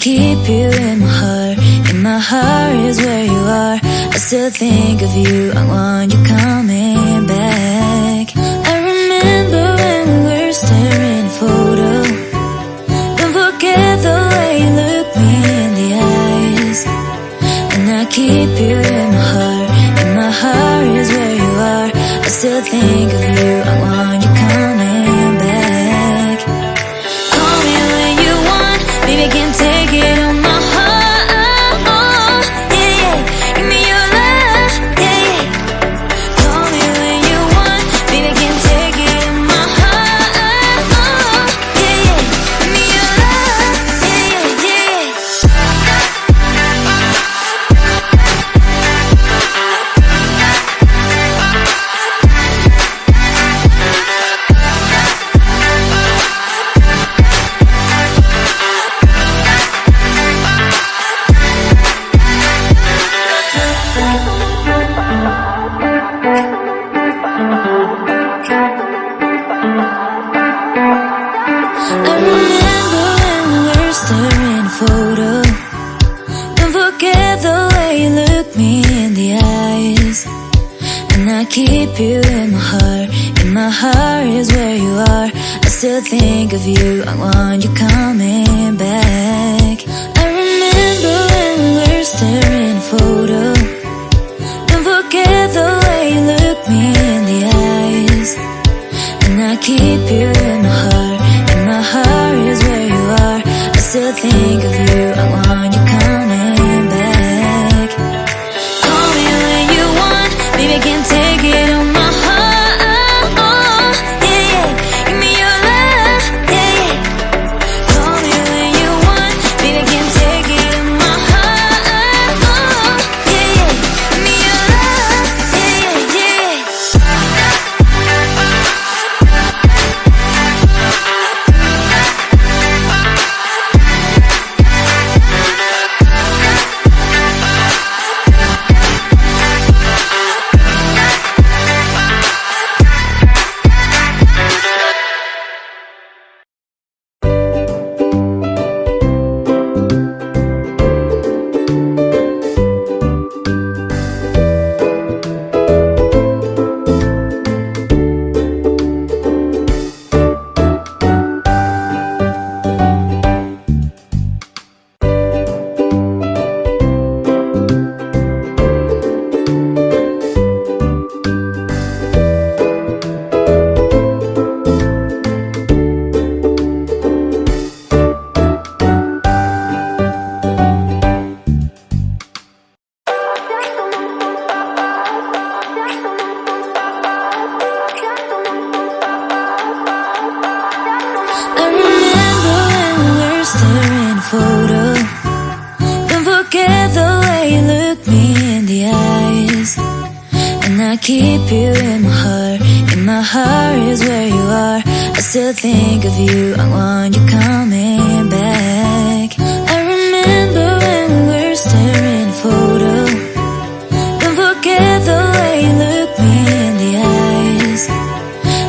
keep you in my heart. In my heart is where you are. I still think of you, I want you coming back. I remember when we were staring at a photo. Don't forget the way you look me in the eyes. And I keep you in my heart. In my heart is where you are. I still think of you, I want you coming back. Call me when you want, baby, I can't take it on my heart. Yeah, yeah, give me your love, yeah, yeah. Call me when you want, baby, I can't take it on my heart. Yeah, yeah, give me your love, yeah, yeah, yeah. I remember when we were staring at a photo. Don't forget the way you look me in the eyes. And I keep you in my heart. In my heart is where you are. I still think of you, I want you coming back. I remember when we were staring at a photo. Don't forget the way you look me in the eyes. And I keep you in my heart. In my heart is where you are. I still think of you, I want you coming back. Call me when you want, baby, I can't take it on my heart. Yeah, yeah, give me your love, yeah, yeah. Call me when you want, baby, I can't take it on my heart. Yeah, yeah, give me your love, yeah, yeah, yeah. I remember when we were staring at a photo. Don't forget the way you look me in the eyes. And I keep you in my heart. In my heart is where you are. I still think of you, I want you coming back. I remember when we were staring at a photo. Don't forget the way you look me in the eyes.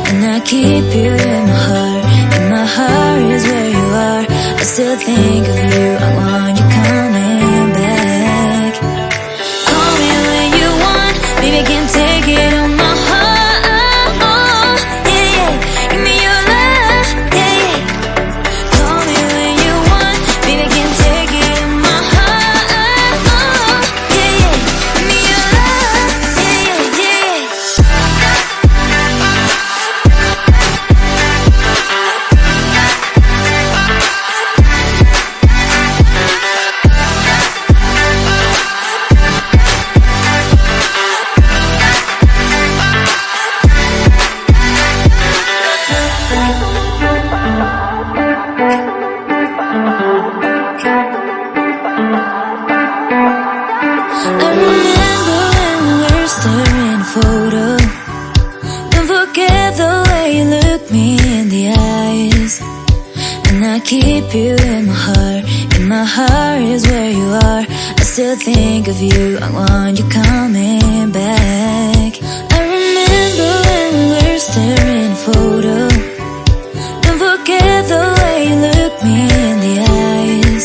And I keep you in my heart. In my heart is where you are. I still think of you, I want you coming back. Call me when you want, baby, I can't take it on my heart. Yeah, yeah, give me your love, yeah, yeah. Call me when you want, baby, I can't take it on my heart. Yeah, yeah, give me your love, yeah, yeah, yeah. I remember when we were staring at a photo. Don't forget the way you look me in the eyes. And I keep you in my heart. In my heart is where you are. I still think of you, I want you coming back. I remember when we were staring at a photo. Don't forget the way you look me in the eyes.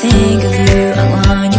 think of you, I want